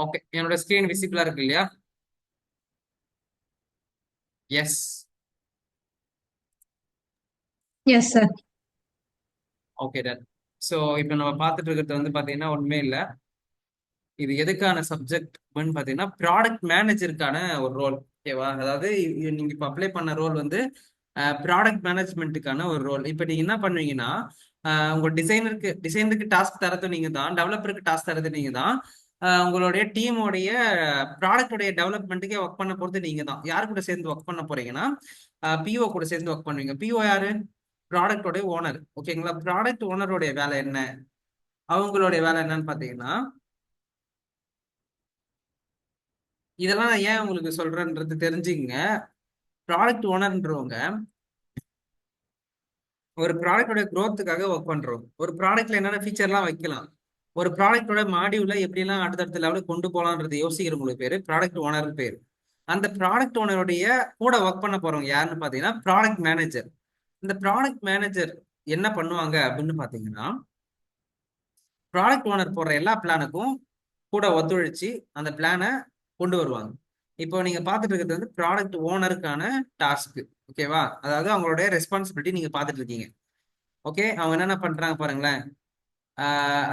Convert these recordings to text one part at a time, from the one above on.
Okay, என்னோட screen விசிபிளா இருக்கு இல்லையா? Yes. Yes sir. Okay done. So இப்போ நம்ம பார்த்துட்டு இருக்கிறது வந்து பார்த்தீங்கன்னா ஒண்ணுமே இல்லை. இது எதுக்கான சப்ஜெக்ட்னு பார்த்தீங்கன்னா ப்ராடக்ட் மேனேஜருக்கான ஒரு ரோல். ஓகேவா? அதாவது நீங்க இப்போ அப்ளை பண்ண ரோல் வந்து ப்ராடக்ட் மேனேஜ்மெண்ட்டுக்கான ஒரு ரோல். இப்போ நீங்க என்ன பண்ணுவீங்கன்னா உங்க டிசைனருக்கு டாஸ்க் தரது நீங்க தான், டெவலப்பருக்கு டாஸ்க் தரது நீங்க தான். உங்களுடைய டீமோடைய ப்ராடக்டோடைய டெவலப்மெண்ட்டுக்கே ஒர்க் பண்ண போறது நீங்க தான். யார் கூட சேர்ந்து ஒர்க் பண்ண போறீங்கன்னா பிஓ கூட சேர்ந்து ஒர்க் பண்ணுவீங்க. பிஓ யாரு? ப்ராடக்டோடைய ஓனர். ஓகேங்களா? ப்ராடக்ட் ஓனருடைய வேலை என்ன? அவங்களுடைய வேலை என்னன்னு பாத்தீங்கன்னா, இதெல்லாம் நான் ஏன் உங்களுக்கு சொல்றேன்றது தெரிஞ்சுங்க. ப்ராடக்ட் ஓனர்ன்றவங்க ஒரு ப்ராடக்டோட growthக்காக ஒர்க் பண்றோம். ஒரு ப்ராடக்ட்ல என்னென்ன ஃபீச்சர்லாம் வைக்கலாம், ஒரு ப்ராடக்டோட மாடியூல எப்படிலாம் அடுத்தடுத்த லெவலுக்கு கொண்டு போகலான்றது யோசிக்கிறவங்களுக்கு பேரு ப்ராடக்ட் ஓனர் பேரு. அந்த ப்ராடக்ட் ஓனருடைய கூட ஒர்க் பண்ண போறவங்க யாருன்னு பாத்தீங்கன்னா ப்ராடக்ட் மேனேஜர். இந்த ப்ராடக்ட் மேனேஜர் என்ன பண்ணுவாங்க அப்படின்னு பாத்தீங்கன்னா, ப்ராடக்ட் ஓனர் போடுற எல்லா பிளானுக்கும் கூட ஒத்துழைச்சு அந்த பிளானை கொண்டு வருவாங்க. இப்போ நீங்க பார்த்துட்டு இருக்கிறது வந்து ப்ராடக்ட் ஓனருக்கான டாஸ்க். ஓகேவா? அதாவது அவங்களுடைய ரெஸ்பான்சிபிலிட்டி நீங்க பார்த்துட்டு இருக்கீங்க. ஓகே, அவங்க என்னென்ன பண்றாங்க பாருங்களேன்.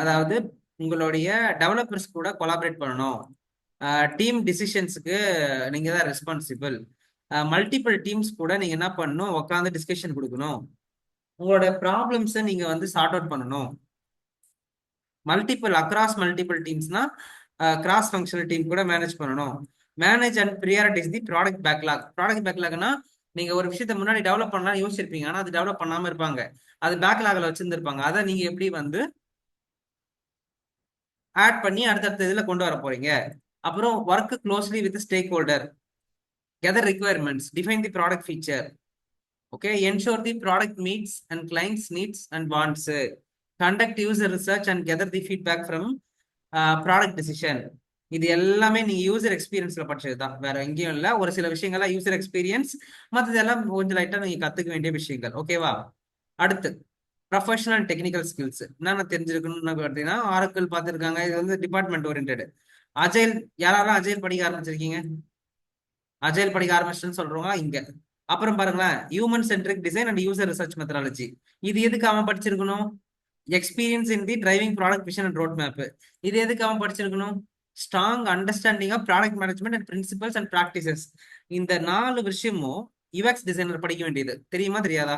அதாவது உங்களுடைய டெவலப்பர்ஸ் கூட கொலாபரேட் பண்ணணும். டீம் டிசிஷன்ஸுக்கு நீங்க தான் ரெஸ்பான்சிபிள். மல்டிபிள் டீம்ஸ் கூட நீங்க என்ன பண்ணணும், உட்காந்து டிஸ்கஷன் கொடுக்கணும். உங்களோட ப்ராப்ளம்ஸை நீங்க வந்து சார்ட் அவுட் பண்ணணும். மல்டிபிள் டீம்ஸ்னா கிராஸ் ஃபங்க்ஷனல் டீம் கூட மேனேஜ் பண்ணணும். Manage and prioritize the product backlog. Product பேக்லாக்னா நீங்க ஒரு விஷயத்த முன்னாடி டெவலப் பண்ணலாம் யோசிச்சிருப்பீங்க, ஆனா அது டெவலப் பண்ணாம இருப்பாங்க. அது பேக்லாக்ல வச்சிருந்திருப்பாங்க. அதை நீங்க எப்படி வந்து ஆட் பண்ணி அடுத்தடுத்த இதுல கொண்டு வர போறீங்க. அப்புறம் work closely with stakeholder, gather requirements, define the product feature. Okay, ensure the product meets and clients needs and wants, conduct user research and gather the feedback from product decision. இது எல்லாமே நீங்க user எக்ஸ்பீரியன்ஸ்ல படிச்சது தான், வேற எங்கேயும் இல்ல. ஒரு சில விஷயங்கள்லாம் யூசர் எக்ஸ்பீரியன்ஸ், மற்றதெல்லாம் கொஞ்சம் லைட்டா நீங்க கத்துக்க வேண்டிய விஷயங்கள். ஓகேவா? அடுத்து ப்ரொஃபஷனல் டெக்னிக்கல் ஸ்கில்ஸ் என்னென்ன தெரிஞ்சிருக்கணும்னு பார்த்தீங்கன்னா, ஆரக்கிள் பார்த்துருக்காங்க. இது வந்து டிபார்ட்மெண்ட் ஓரியன்ட். அஜைல், யாரெல்லாம் அஜைல் படிக்க ஆரம்பிச்சிருக்கீங்க? அஜைல் படிக்க ஆரம்பிச்சுன்னு சொல்றவங்க இங்க. அப்புறம் பாருங்களேன், human centric design and user research methodology. இது எதுக்கு அவன் படிச்சிருக்கணும்? Experience in the driving product vision and road map. இது எதுக்கு அவன் படிச்சிருக்கணும்? Strong understanding of product management and principles and practices. இந்த 4 விஷயமும் யூஎக்ஸ் டிசைனர் படிக்க வேண்டியது. தெரியுமா தெரியாதா?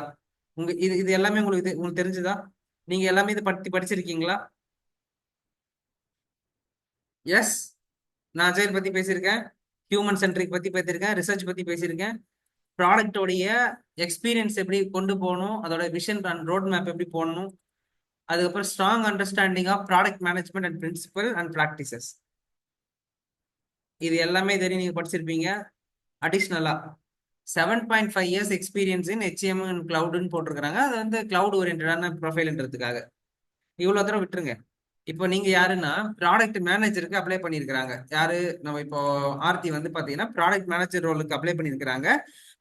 இது எல்லாமே உங்களுக்கு தெரிஞ்சுதா? நீங்க எல்லாமே இதை பத்தி படிச்சிருக்கீங்களா? எஸ். நான் அஜைல் பத்தி பேசியிருக்கேன், ஹியூமன் சென்ட்ரிக் பத்தி பேசியிருக்கேன், ரிசர்ச் பத்தி பேசியிருக்கேன், ப்ராடக்டோடைய எக்ஸ்பீரியன்ஸ் எப்படி கொண்டு போகணும், அதோட விஷன் அண்ட் ரோட் மேப் எப்படி போடணும், அதுக்கப்புறம் strong understanding of product management and principle and practices. இது எல்லாமே தெரியும், நீங்க படிச்சிருப்பீங்க. அடிஷ்னலா 7.5 years experience in HM and கிளவுட்னு போட்டிருக்காங்க. அது வந்து கிளவுட் ஓரியன்டான ப்ரொஃபைல்ன்றதுக்காக. இவ்வளவு தூரம் விட்டுருங்க. இப்போ நீங்க யாருன்னா ப்ராடக்ட் மேனேஜருக்கு அப்ளை பண்ணியிருக்கிறாங்க. யாரு? நம்ம இப்போ ஆர்த்தி வந்து பாத்தீங்கன்னா ப்ராடக்ட் மேனேஜர் ரோலுக்கு அப்ளை பண்ணியிருக்கிறாங்க.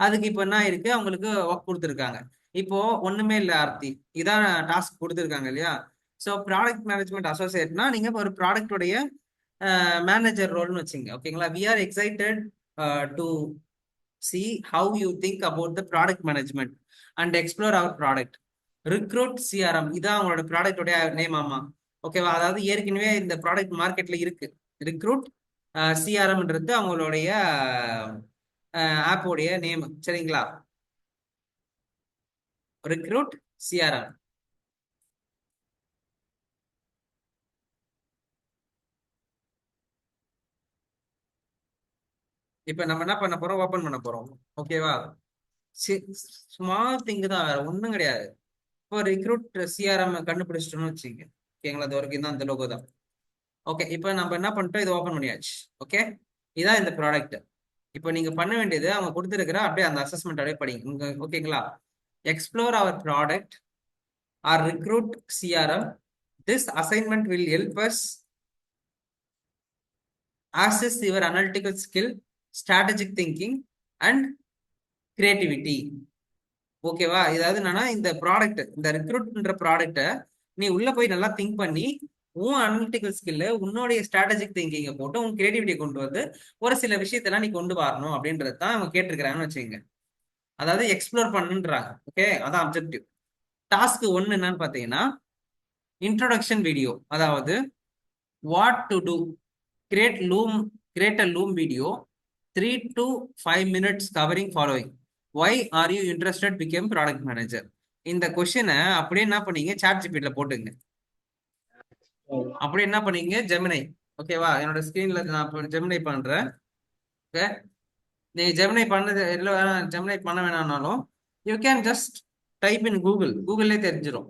அதுக்கு இப்போ என்ன இருக்கு, அவங்களுக்கு ஒர்க் கொடுத்துருக்காங்க. இப்போ ஒண்ணுமே இல்லை ஆர்த்தி, இதான் டாஸ்க் கொடுத்துருக்காங்க இல்லையா? ஸோ ப்ராடக்ட் மேனேஜ்மெண்ட் அசோசியேட்னா நீங்க ஒரு ப்ராடக்டோடைய மேனேஜர் ரோல்னு வச்சுங்க. ஓகேங்களா? We are excited to see how you think about the product management and explore our product. Recruit CRM, இதான் அவங்களோட ப்ராடக்டோடைய நேம். ஆமா. ஓகேவா? அதாவது ஏற்கனவே இந்த ப்ராடக்ட் மார்க்கெட்ல இருக்கு. ரிக்ரூட் சிஆர்எம்ன்றது அவங்களுடைய ஆப்போடைய நேம். சரிங்களா? Recruit CRM. இப்ப நம்ம என்ன பண்ண போறோம், ஓபன் பண்ண போறோம். ஓகேவா? ஸ்மால் திங் தான், வேற ஒண்ணும் கிடையாது. இப்போ ரிக்ரூட் சிஆர்எம் கண்டுபிடிச்சிட்டோம்னு வச்சுங்க. ஓகேங்களா? அது வரைக்கும் தான், அந்த லோகோ தான். ஓகே, இப்போ நம்ம என்ன பண்ணிட்டோம், இது ஓபன் பண்ணியாச்சு. ஓகே, இதான் இந்த ப்ராடக்ட். இப்போ நீங்க பண்ண வேண்டியது, அவங்க கொடுத்துருக்கிற அப்படியே அந்த அசஸ்மெண்ட் அப்படியே படிங்க. ஓகேங்களா? Explore our product or recruit CRM. This assignment will help us access your analytical skill, strategic thinking and creativity. ஓகேவா? இதாவது என்னன்னா, இந்த ப்ராடக்ட், இந்த ரிக்ரூட்ன்ற ப்ராடக்ட்டை நீ உள்ள போய் நல்லா திங்க் பண்ணி உன் அனலிட்டிக்கல் ஸ்கில்லு, உன்னுடைய ஸ்ட்ராட்டஜிக் திங்கிங்கை போட்டு உன் கிரியேட்டிவிட்டியை கொண்டு வந்து ஒரு சில விஷயத்தெல்லாம் நீ கொண்டு வரணும் அப்படின்றது தான் அவங்க கேட்டிருக்கிறாங்கன்னு வச்சுக்கோங்க. அதாவது எக்ஸ்ப்ளோர் பண்ணுன்றாங்க. ஓகே, அதான் அப்ஜெக்டிவ். டாஸ்க் ஒன்னு என்னன்னு பாத்தீங்கன்னா இன்ட்ரோடக்ஷன் வீடியோ. அதாவது what to do, create Loom, create a Loom video 3 to 5 minutes covering following. Why are you interested become product manager? இந்த கொஸ்டினை அப்படியே என்ன பண்ணீங்க, சாட் ஜிபிடில போட்டுங்க. அப்படியே என்ன பண்ணீங்க, ஜெமினை. ஓகேவா, என்னோட ஸ்கிரீன்ல நான் ஜெமினை பண்றேன். ஓகே, நீங்க ஜெமினை பண்ணது இல்லை, ஜெமினை பண்ண வேணாம்னாலும் you can just type in Google, கூகுள்லே தெரிஞ்சிடும்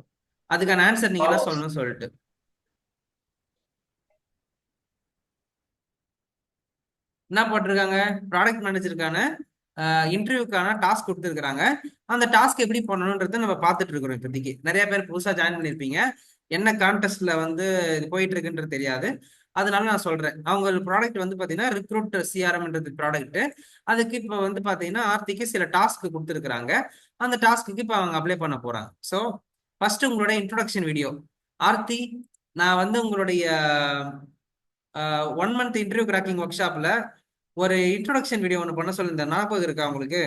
அதுக்கான ஆன்சர் நீங்க தான் சொல்லணும்னு சொல்லிட்டு. என்ன போட்டிருக்காங்க, ப்ராடக்ட் மேனேஜருக்கான இன்டர்வியூக்கான டாஸ்க் கொடுத்துருக்காங்க. அந்த டாஸ்க் எப்படி பண்ணணுன்றத நம்ம பார்த்துட்டு இருக்கிறோம். இப்போதைக்கு நிறைய பேர் புதுசாக ஜாயின் பண்ணியிருப்பீங்க, என்ன கான்டெஸ்ட்ல வந்து இது போயிட்டு இருக்குன்றது தெரியாது. அதனால நான் சொல்றேன், அவங்க ப்ராடக்ட் வந்து பார்த்தீங்கன்னா ரிக்ரூட் சிஆர்எம்ன்றது ப்ராடக்ட். அதுக்கு இப்போ வந்து பார்த்தீங்கன்னா ஆர்த்திக்கு சில டாஸ்க் கொடுத்துருக்குறாங்க. அந்த டாஸ்க்கு இப்போ அவங்க அப்ளை பண்ண போறாங்க. ஸோ ஃபர்ஸ்ட் உங்களோட இன்ட்ரோடக்ஷன் வீடியோ. ஆர்த்தி, நான் வந்து உங்களுடைய 1 month இன்டர்வியூ கிராக்கிங் ஒர்க் ஷாப்ல ஒரு இன்ட்ரோடக்ஷன் வீடியோ ஒன்று பண்ண சொல்லியிருந்தேன், ஞாபகம் இருக்கா உங்களுக்கு?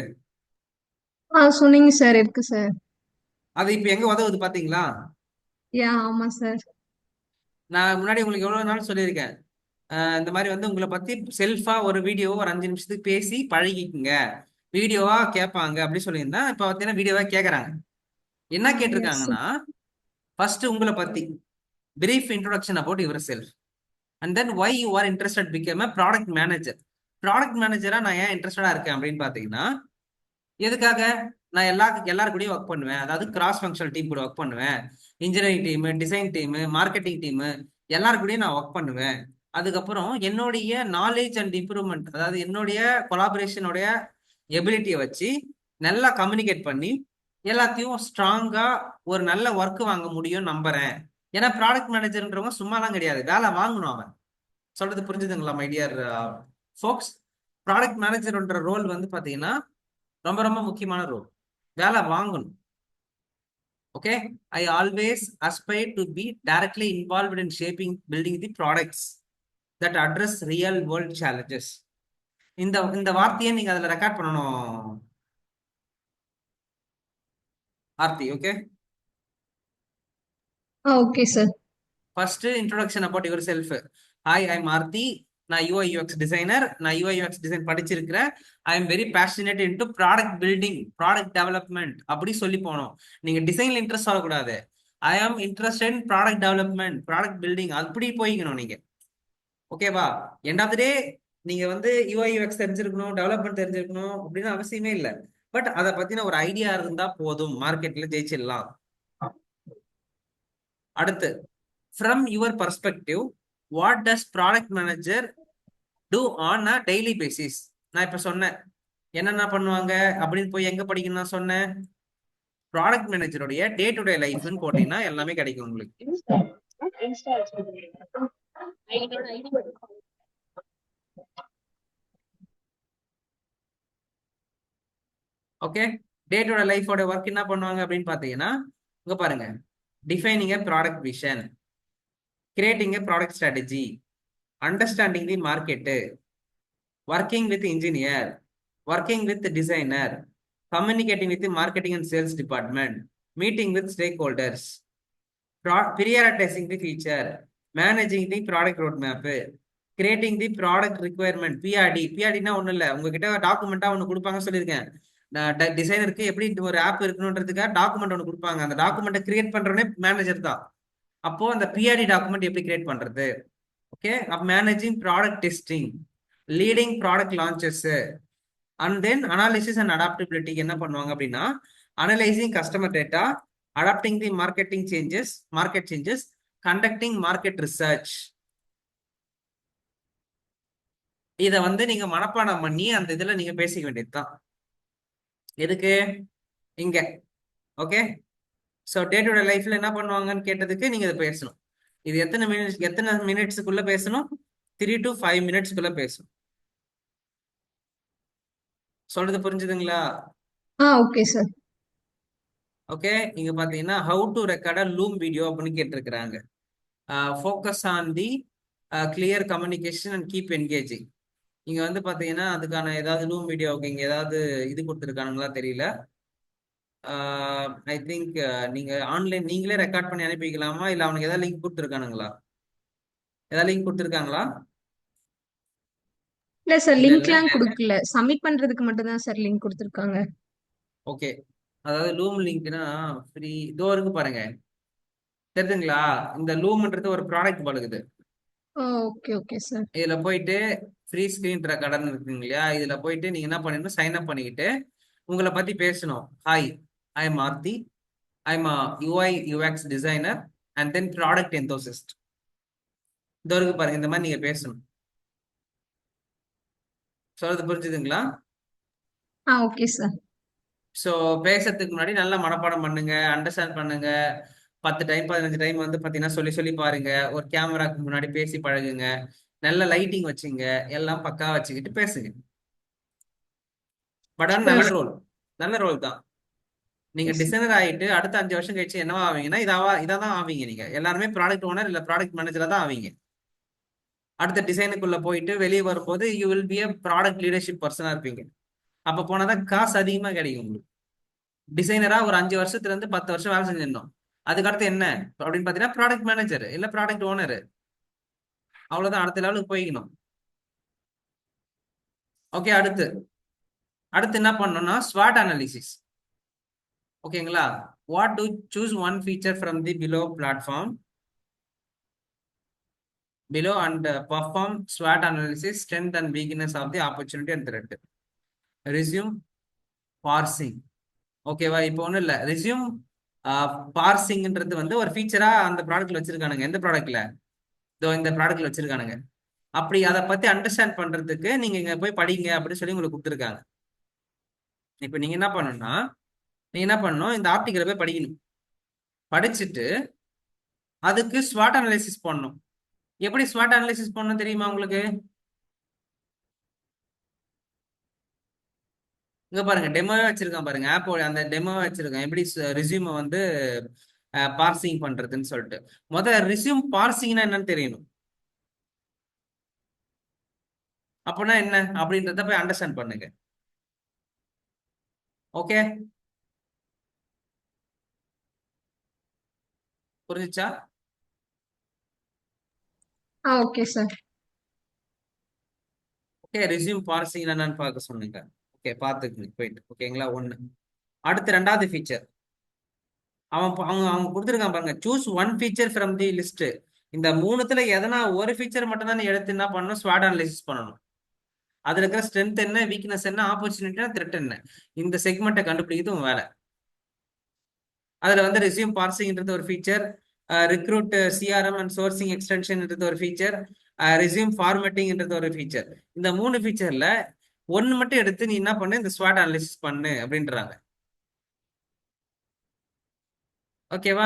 சொன்னீங்க சார். இருக்கு சார். அது இப்போ எங்க உதவுது பாத்தீங்களா? ஆமா சார். நான் முன்னாடி உங்களுக்கு எவ்வளவு நாள் சொல்லியிருக்கேன், இந்த மாதிரி வந்து உங்களை பத்தி செல்ஃபா ஒரு வீடியோ ஒரு 5 நிமிஷத்துக்கு பேசி பழகிக்குங்க, வீடியோவா கேட்பாங்க அப்படி சொல்லியிருந்தேன். இப்போ பார்த்தீங்கன்னா வீடியோவா கேட்கறாங்க. என்ன எஸ் சார். கேட்டிருக்காங்கன்னா, ஃபர்ஸ்ட் உங்களை பத்தி brief introduction about yourself and then why you are interested become a product manager. Product மேனேஜரா நான் ஏன் இன்ட்ரெஸ்டடா இருக்கேன் அப்படின்னு பாத்தீங்கன்னா, எதுக்காக, நான் எல்லாரும் கூடயும் ஒர்க் பண்ணுவேன். அதாவது கிராஸ் ஃபங்க்ஷனல் டீம் கூட ஒர்க் பண்ணுவேன், engineering team, design team, marketing team, எல்லாரும் கூடயும் நான் ஒர்க் பண்ணுவேன். அதுக்கப்புறம் என்னுடைய நாலேஜ் அண்ட் இம்ப்ரூவ்மெண்ட், அதாவது என்னுடைய கொலாபரேஷனுடைய எபிலிட்டியை வச்சு நல்லா கம்யூனிகேட் பண்ணி எல்லாத்தையும் ஸ்ட்ராங்கா ஒரு நல்ல ஒர்க் வாங்க முடியும் நம்புறேன். ஏன்னா ப்ராடக்ட் மேனேஜர்ன்றவங்க சும்மாலாம் கிடையாது, வேலை வாங்கணும். அவன் சொல்றது புரிஞ்சுதுங்களா மை டியர் ஃபோக்ஸ்? ப்ராடக்ட் மேனேஜர்ன்ற ரோல் வந்து பாத்தீங்கன்னா ரொம்ப ரொம்ப முக்கியமான ரோல், வேலை வாங்கணும். Okay, I always aspire to be directly involved in shaping building the products that address real world challenges. இந்த இந்த வார்த்தையை நீங்க அதுல ரெக்கார்ட் பண்ணணும் Aarthi. Okay, okay sir. First introduction about yourself. Hi, I am Aarthi, நான் UI UX designer, நான் UI UX design படிச்சிருக்கிறேன். I am very passionate into product building, product development அப்படி சொல்லி போனோம். நீங்க டிசைன்ல இன்ட்ரெஸ்ட் ஆகக்கூடாது, ஐ ஆம் interested in product development, product building அப்படி போய்க்கணும் நீங்க. ஓகேவா, எண்ட் ஆஃப் த டே நீங்க வந்து யூஐ யூஎக்ஸ் தெரிஞ்சிருக்கணும், டெவலப்மெண்ட் தெரிஞ்சிருக்கணும் அப்படின்னு அவசியமே இல்லை. பட் அதை பத்தின ஒரு ஐடியா இருந்தா போதும், மார்க்கெட்ல ஜெயிச்சிடலாம். அடுத்து, from your perspective, what does product manager do on a daily basis? நான் இப்ப சொன்னேன் என்னென்ன பண்ணுவாங்க அப்படின்னு, போய் எங்க படிக்கணும் நான் சொன்னேன், ப்ராடக்ட் மேனேஜருடைய டே டு டே லைஃப்னு போட்டீங்கன்னா எல்லாமே கிடைக்கும் உங்களுக்கு. ஓகே, டே டு டே லைஃபோட ஒர்க் என்ன பண்ணுவாங்க அப்படின்னு பாத்தீங்கன்னா, இங்க பாருங்க, defining a product vision, creating a product strategy, understanding the market, working with engineer, working with the designer, communicating with the marketing and sales department, meeting with stakeholders, prioritizing the feature, managing the product roadmap, creating the product requirement, PRD. PRDனா ஒன்றும் இல்லை, உங்ககிட்ட டாக்குமெண்ட்டாக ஒன்று கொடுப்பாங்க சொல்லியிருக்கேன். டிசைனருக்கு எப்படி ஒரு app இருக்கணுன்றதுக்காக document ஒன்று கொடுப்பாங்க, அந்த டாக்குமெண்ட்டை கிரியேட் பண்றோன்னே மேனேஜர் தான். அப்போ அந்த பிஆர்டி டாக்குமெண்ட் எப்படி கிரியேட் பண்றது? Okay, managing product testing, leading product launches, and then analysis and adaptability என்ன பண்ணுவாங்க அப்படின்னா, analysing customer data, adapting the market changes, conducting market research. இதை வந்து நீங்க மனப்பாடம் பண்ணி அந்த இதுல நீங்க பேசிக்க வேண்டியதுதான். எதுக்கு இங்க? Okay, so day to day லைஃப்ல என்ன பண்ணுவாங்கன்னு கேட்டதுக்கு நீங்க இதை பேசணும். இது எத்தனை மினிட்ஸுக்குள்ள பேசணும்? 3 to 5 மினிட்ஸ்க்குள்ள பேசணும். சொல்றது புரிஞ்சுதுங்களா? Okay sir. ஓகே, இங்க பாத்தீங்கன்னா how to record loom video அப்படின்னு கேட்டிருக்கிறாங்க. Focus on the clear communication and keep engaging. இங்க வந்து பாத்தீங்கன்னா அதுக்கான ஏதாவது லூம் வீடியோவுக்கு இங்க ஏதாவது இது கொடுத்துருக்கானுங்களா தெரியல. ஐ திங்க் நீங்க ஆன்லைன் நீங்களே ரெக்கார்ட் பண்ணி அனுப்பிக்கலாமா, இல்ல அவனுக்கு ஏதாவது லிங்க் கொடுத்துருக்கானுங்களா? ஏதாவது லிங்க் கொடுத்துருக்காங்களா? இல்ல சார், இல்ல இல்ல. லிங்க்லாம் குடுக்கல. சப்மிட் பண்றதுக்கு மட்டும் தான் சார் லிங்க் குடுத்துருக்காங்க. ஓகே. அதாவது லூம் லிங்க்னா ஃப்ரீ இதோ இருக்கு பாருங்க, தெரியுதுங்களா? இந்த லூம்ன்றது ஒரு ப்ராடக்ட் பழகுது. Okay okay sir. இதுல போயிட்டு ஃப்ரீ ஸ்கிரீன் ரெக்கார்டர் இருக்குங்க இல்லையா, இதுல போயிட்டு நீங்க என்ன பண்ணணும், சைன் அப் பண்ணிக்கிட்டு உங்களை பத்தி பேசணும். Hi, I am Aarthi, I am UI UX designer and then product enthusiast. இதோ இருக்கு பாருங்க, இந்த மாதிரி நீங்க பேசணும். சொல்றது புரிஞ்சுதுங்களா? Okay sir. ஸோ பேசுறதுக்கு முன்னாடி நல்லா மனப்பாடம் பண்ணுங்க, அண்டர்ஸ்டாண்ட் பண்ணுங்க. 10 டைம் 15 டைம் வந்து பார்த்தீங்கன்னா சொல்லி சொல்லி பாருங்க. ஒரு கேமராக்கு முன்னாடி பேசி பழகுங்க. நல்ல லைட்டிங் வச்சுங்க, எல்லாம் பக்கா வச்சுக்கிட்டு பேசுங்க. பட் ஆனால் ஷூர் நல்ல சார். ரோல், நல்ல ரோல் தான். நீங்க ஓகே சார். டிசைனர் ஆயிட்டு அடுத்த 5 வருஷம் கழிச்சு என்னவா ஆவீங்கன்னா, இதான் ஆவீங்க. நீங்க எல்லாருமே ப்ராடக்ட் ஓனர் இல்ல ப்ராடக்ட் மேனேஜரா தான் ஆவீங்க. அடுத்த டிசைனுக்குள்ள போயிட்டு வெளியே வரும்போது you will be a product leadership persona இருப்பீங்க. அப்ப போனாதான் காசு அதிகமா கிடைக்கும் உங்களுக்கு. டிசைனரா ஒரு 5 வருஷத்துல இருந்து 10 வருஷம் வேலை செஞ்சிடணும். அதுக்கடுத்து என்ன அப்படின்னு பாத்தீங்கன்னா ப்ராடக்ட் மேனேஜர் இல்ல ப்ராடக்ட் ஓனர். அவ்வளவுதான், அடுத்த லெவலுக்கு போய்க்கணும். ஓகே. அடுத்து அடுத்து என்ன பண்ணணும்னா ஸ்வாட் அனாலிசிஸ். ஓகேங்களா? What to choose one feature from the below platform below and perform SWOT analysis, strength and weakness of the opportunity and threat. Resume parsing. ஓகேவா? இப்போ ஒன்றும் இல்லை, ரெசியூம் பார்சிங்ன்றது வந்து ஒரு ஃபீச்சரா அந்த ப்ராடக்ட்ல வச்சிருக்கானுங்க. எந்த ப்ராடக்ட்ல? இதோ இந்த ப்ராடக்ட்ல வச்சிருக்கானுங்க. அப்படி அதை பத்தி அண்டர்ஸ்டாண்ட் பண்றதுக்கு நீங்க இங்க போய் படிங்க அப்படின்னு சொல்லி உங்களுக்கு கொடுத்துருக்காங்க. இப்போ நீங்க என்ன பண்ணணும்னா, நீங்க என்ன பண்ணணும், இந்த ஆர்டிக்கலை போய் படிக்கணும். படிச்சுட்டு அதுக்கு ஸ்வாட் அனாலிசிஸ் பண்ணணும். எப்படி ஸ்வாட் அனாலிசிஸ் பண்ணணும் தெரியுமா உங்களுக்கு? இங்க பாருங்க, டெமோவே வச்சிருக்கேன் பாருங்க, ஆப்போட அந்த டெமோவே வச்சிருக்கேன் எப்படி ரெசியூமை வந்து பார்சிங் பண்றதுன்னு சொல்லிட்டு. முதல்ல ரெசியூம் பார்சிங்னா என்னன்னு தெரியணும். அப்படின்னா என்ன அப்படின்றத போய் அண்டர்ஸ்டாண்ட் பண்ணுங்க. ஓகே, புரிஞ்சுச்சா? Okay sir. Okay, resume parsing என்னன்னு பார்க்க சொன்னீங்க. ஓகே, பார்த்துக்குங்க போயிட்டு. ஓகேங்களா? ஒண்ணு. அடுத்து ரெண்டாவது ஃபீச்சர் அவங்க அவங்க கொடுத்துருக்கான் பாருங்க, choose one feature from the list. இந்த மூணுத்துல எதனா ஒரு ஃபீச்சர் மட்டும் தான் எடுத்து என்ன பண்ணணும், ஸ்வாட் அனலைசிஸ் பண்ணணும். அதுல இருக்கிற ஸ்ட்ரென்த் என்ன, வீக்னஸ் என்ன, ஆப்பர்ச்சுனிட்டி த்ரெட் என்ன, இந்த செக்மெண்ட்டை கண்டுபிடிக்கிறது வேலை. அதுல வந்து ரெசியூம் பார்சிங்ன்றது ஒரு feature, recruit CRM and sourcing எக்ஸ்டென்ஷன்ன்றது ஒரு ஃபீச்சர், ரெசியூம் ஃபார்மேட்டிங்ன்றது ஒரு ஃபீச்சர். இந்த மூணு ஃபீச்சர்ல ஒன்னு மட்டும் எடுத்து நீ என்ன பண்ணு, இந்த ஸ்வாட் அனலிசிஸ் பண்ணு அப்படின்றாங்க. ஓகேவா?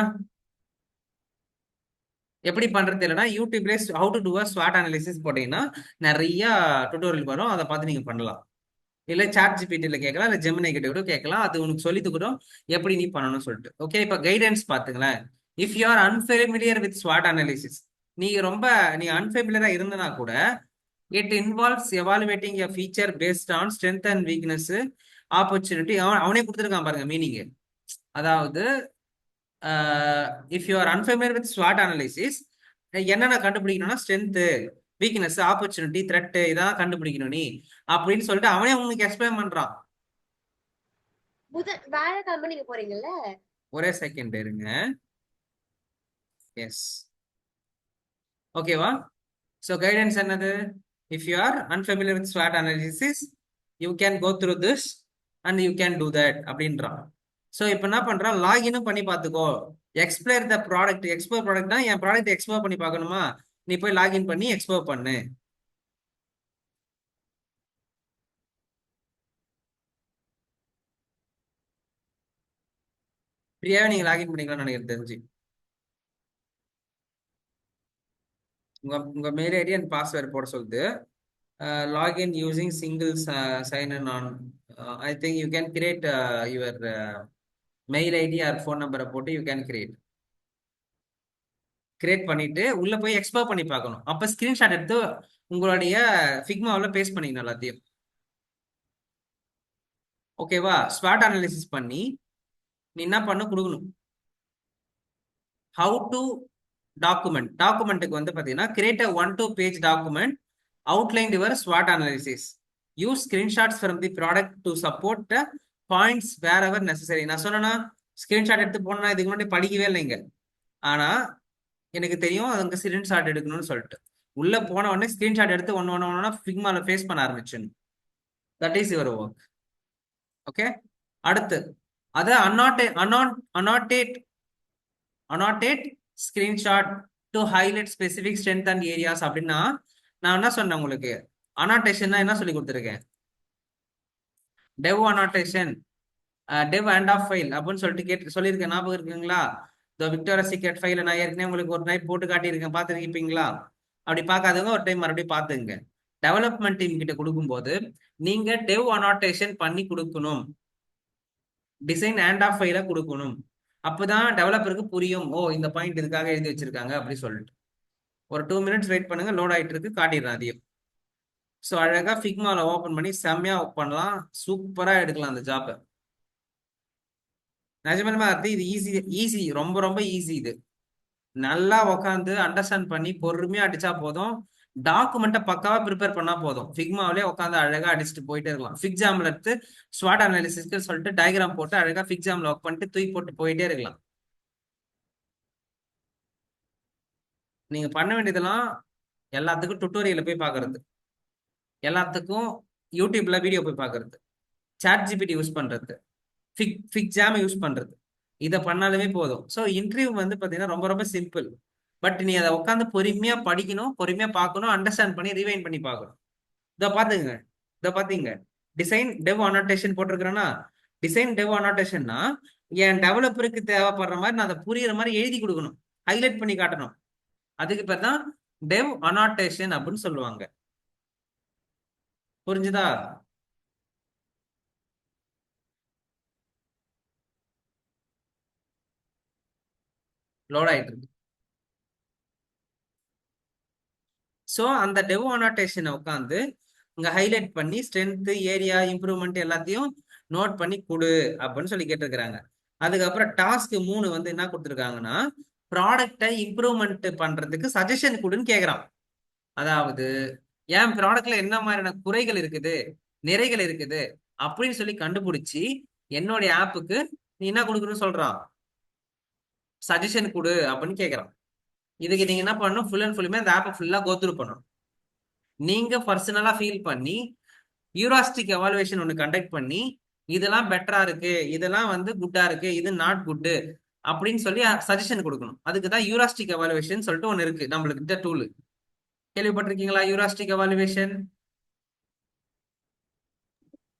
எப்படி பண்றது இல்லைன்னா யூடியூப்ல ஹவு டு டூ அ ஸ்வாட் அனாலிசிஸ் போட்டீங்கன்னா நிறைய டுட்டோரியல் வரும், அதை பார்த்து நீங்க பண்ணலாம். இல்ல சாட் ஜிபிடில கேட்கலாம், இல்ல ஜெமினி கிட்ட கூட கேட்கலாம், அது உனக்கு சொல்லி தரும் எப்படி நீ பண்ணணும்னு சொல்லிட்டு. ஓகே, இப்ப கைடன்ஸ் பாத்துங்களேன். If you are unfamiliar with ஸ்வாட் அனாலிசிஸ், நீ அன்ஃபெமிலியரா இருந்தனா கூட, it involves evaluating a feature based on strength and weakness, opportunity. அவனே கொடுத்துருக்கான் பாருங்க மீனிங். அதாவது if you are unfamiliar with ஸ்வாட் அனாலிசிஸ், என்னென்ன கண்டுபிடிக்கணும்னா ஸ்ட்ரென்த், வீக்னஸ், ஆப்பர்ச்சுனிட்டி, த்ரெட், இதான் கண்டுபிடிக்கணும் நீ அப்படின்னு சொல்லிட்டு அவனே உங்களுக்கு எக்ஸ்பிளைன் பண்றான். வியாழக்கிழமை நீங்க போறீங்கல்ல? ஒரே செகண்ட் இருங்க. எஸ், ஓகேவா? ஸோ கைடன்ஸ் என்னது? If you are unfamiliar with ஸ்வாட் analysis, you can go through this and you can do that அப்படின்றான். ஸோ இப்போ என்ன பண்றான், லாகினும் பண்ணி பார்த்துக்கோ. Explore the product. எக்ஸ்ப்ளோர் ப்ராடக்ட்னா என் ப்ராடக்ட் எக்ஸ்ப்ளோர் பண்ணி பார்க்கணுமா, நீ போய் லாகின் பண்ணி எக்ஸ்ப்ளோர் பண்ணு. ஃப்ரீயாவே நீங்க லாகின் பண்ணிக்கலாம்னு நினைக்கிறேன் தெரிஞ்சு. உங்க மெயில் ஐடி அண்ட் பாஸ்வேர்ட் போட சொல்லுது. Login using single sign in on. I think you can create your mail ID or phone நம்பரை போட்டு யூ கேன் கிரியேட். கிரியேட் பண்ணிட்டு உள்ள போய் எக்ஸ்போர்ட் பண்ணி பார்க்கணும். அப்ப ஸ்கிரீன்ஷாட் எடுத்து உங்களுடைய ஃபிக்மாவில் பேஸ்ட் பண்ணிக்கணும் எல்லாத்தையும். ஓகேவா? ஸ்வாட் அனாலிசிஸ் பண்ணி நீ என்ன பண்ண கொடுக்கணும். ஹவு டு டாக்குமெண்ட்டுக்கு வந்து பாத்தீங்கன்னா create a 1-2 page document outlined your SWOT analysis. Use screenshots from the product to support the points wherever necessary. நான் சொன்னா ஸ்கிரீன்ஷாட் எடுத்து போனா இதுக்கு முன்னாடி படிக்கவே இல்லைங்க. ஆனா எனக்கு தெரியும் அங்க ஸ்கிரீன்ஷாட் எடுக்கணும்னு சொல்லிட்டு உள்ள போன உடனே ஸ்கிரீன்ஷாட் எடுத்து ஒன்னு ஃபிக்மால ஃபேஸ் பண்ண ஆரம்பிச்சேன். That is your work. Okay. அடுத்து அதை annotate screenshot to highlight specific strength and areas. அப்படின்னா நான் என்ன சொன்னேன் உங்களுக்கு, அனாட்டேஷன் என்ன சொல்லி கொடுத்துருக்கேன். Dev annotation, dev handoff file அப்படின்னு சொல்லிட்டு சொல்லியிருக்கேன். ஞாபகம் இருக்குங்களா? இந்த விக்டோரியா சீக்ரெட் ஃபைல நான் ஏற்கனவே உங்களுக்கு ஒரு டைம் போட்டு காட்டியிருக்கேன். பார்த்துருக்கீங்களா? அப்படி பார்க்காதவங்க ஒரு டைம் மறுபடியும் பார்த்துங்க. டெவலப்மெண்ட் டீம் கிட்ட கொடுக்கும்போது நீங்க டெவ் அனாட்டேஷன் பண்ணி கொடுக்கணும். டிசைன் அண்ட் ஆஃப் ஃபைல கொடுக்கணும். அப்பதான் டெவலப்பருக்கு புரியும், ஓ இந்த பாயிண்ட் இதுக்காக எழுதி வச்சிருக்காங்க அப்படி சொல்லிட்டு. ஒரு 2 மினிட்ஸ் வெயிட் பண்ணுங்க, லோட் ஆயிட்டு இருக்கு, காட்டிடுறேன் அதையும். ஸோ அழகா ஃபிக்மால ஓப்பன் பண்ணி செம்மையா ஒர்க் பண்ணலாம், சூப்பரா எடுக்கலாம் அந்த ஜாப்பை. நிஜமா இது ஈஸி, ரொம்ப ரொம்ப ஈஸி. இது நல்லா உட்காந்து அண்டர்ஸ்டாண்ட் பண்ணி பொறுமையா அடிச்சா போதும். டாக்குமெண்ட்டை பக்காவா ப்ரிப்பேர் பண்ணா போதும். ஃபிக்மாவிலே உட்காந்து அழகா அடிச்சுட்டு போயிட்டே இருக்கலாம். ஃபிக்ஜாம்ல எடுத்து ஸ்வாட் அனாலிசிஸ்க்கு சொல்லிட்டு டயக்ராம் போட்டு அழகா ஃபிக்ஜாம்ல ஒர்க் பண்ணிட்டு தூக்கி போட்டு போயிட்டே இருக்கலாம். நீங்க பண்ண வேண்டியதெல்லாம் எல்லாத்துக்கும் டுட்டோரியல போய் பாக்குறது, எல்லாத்துக்கும் யூடியூப்ல வீடியோ போய் பாக்குறது, சாட் ஜிபிடி யூஸ் பண்றது, ஃபிக்ஜாம் யூஸ் பண்றது, இதை பண்ணாலுமே போதும். ஸோ இன்டர்வியூ வந்து பாத்தீங்கன்னா ரொம்ப ரொம்ப சிம்பிள். பட் நீ அதை உட்காந்து பொறுமையா படிக்கணும், பொறுமையா பார்க்கணும், அண்டர்ஸ்டாண்ட் பண்ணி ரிவைன் பண்ணி பார்க்கணும். இதை பாத்தீங்க டிசைன் டெவ் அனாட்டேஷன் போட்டிருக்கிறேன்னா, டிசைன் டெவ் அனாட்டேஷன்னா என் டெவலப்பருக்கு தேவைப்படுற மாதிரி நான் அதை புரியுற மாதிரி எழுதி கொடுக்கணும், ஹைலைட் பண்ணி காட்டணும். அதுக்கு பேர் தான் டெவ் அனாட்டேஷன் அப்படின்னு சொல்லுவாங்க. புரிஞ்சுதா? லோட் ஆயிட்டு இருக்கு. ஸோ அந்த டெவ் அனாட்டேஷனை உட்காந்து இங்க ஹைலைட் பண்ணி ஸ்ட்ரென்த், ஏரியா, இம்ப்ரூவ்மெண்ட் எல்லாத்தையும் நோட் பண்ணி கொடு அப்படின்னு சொல்லி கேட்டிருக்கிறாங்க. அதுக்கப்புறம் டாஸ்க் 3 வந்து என்ன கொடுத்துருக்காங்கன்னா, ப்ராடக்டை இம்ப்ரூவ்மெண்ட் பண்றதுக்கு சஜஷன் கொடுன்னு கேட்குறான். அதாவது என் ப்ராடக்ட்ல என்ன மாதிரியான குறைகள் இருக்குது, நிறைகள் இருக்குது அப்படின்னு சொல்லி கண்டுபிடிச்சி என்னுடைய ஆப்புக்கு நீ என்ன கொடுக்கணும்னு சொல்றான், சஜஷன் கொடு அப்படின்னு கேட்குறான். இதுக்கு நீங்க என்ன பண்ணணும், ஃபுல் அண்ட் ஃபுல்லுமே அந்த ஆப்பை ஃபுல்லா கோத்ரூ பண்ணணும். நீங்க பர்சனலா ஃபீல் பண்ணி யூராஸ்டிக் எவாலுவேஷன் ஒன்று கண்டக்ட் பண்ணி இதெல்லாம் பெட்டரா இருக்கு, இதெல்லாம் வந்து குட்டா இருக்கு, இது நாட் குட்டு அப்படின்னு சொல்லி சஜஷன் கொடுக்கணும். அதுக்கு தான் யூராஸ்டிக் எவாலுவேஷன் சொல்லிட்டு ஒன்று இருக்கு நம்மளுக்கு டூல். கேள்விப்பட்டிருக்கீங்களா யூராஸ்டிக் எவாலுவேஷன்?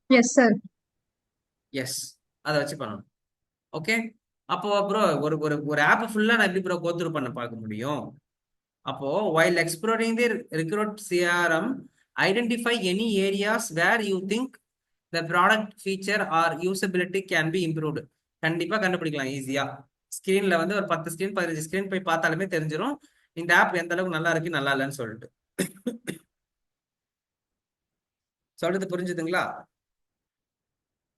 Yes sir. எஸ், அதை வச்சு பண்ணணும். ஓகே. அப்போ ப்ரோ ஒரு ஒரு ஒரு ஆப் ஃபுல்லா நான் எப்படி ப்ரோ கோத்ரூ பண்ண பார்க்க முடியும்? அப்போ while exploring the recruit CRM, identify any areas where you think the product feature or usability can be improved. கண்டிப்பா கண்டுபிடிக்கலாம் ஈஸியா. ஸ்கிரீன்ல வந்து ஒரு 10 ஸ்கிரீன் 15 ஸ்கிரீன் போய் பார்த்தாலுமே தெரிஞ்சிடும் இந்த ஆப் எந்த அளவுக்கு நல்லா இருக்கு நல்லா இல்லைன்னு சொல்லிட்டு. சொல்றது புரிஞ்சுதுங்களா?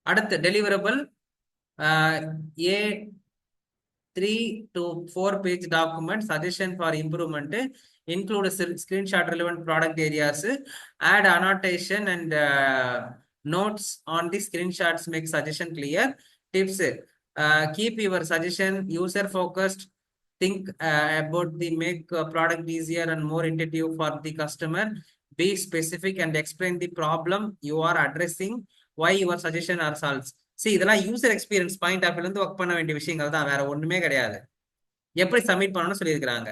அடுத்து deliverable A 3 to 4 page document suggestion for improvement, include a screenshot relevant product areas, add annotation and notes on the screenshots, make suggestion clear. Tips, keep your suggestion user focused, think about the make product easier and more intuitive for the customer, be specific and explain the problem you are addressing, why your suggestion are solved. இதெல்லாம் user experience point of வியூல இருந்து work பண்ண வேண்டிய விஷயங்கள் தான், வேற ஒண்ணுமே கிடையாது. எப்படி சப்மிட் பண்ணணும்னு சொல்லியிருக்கிறாங்க.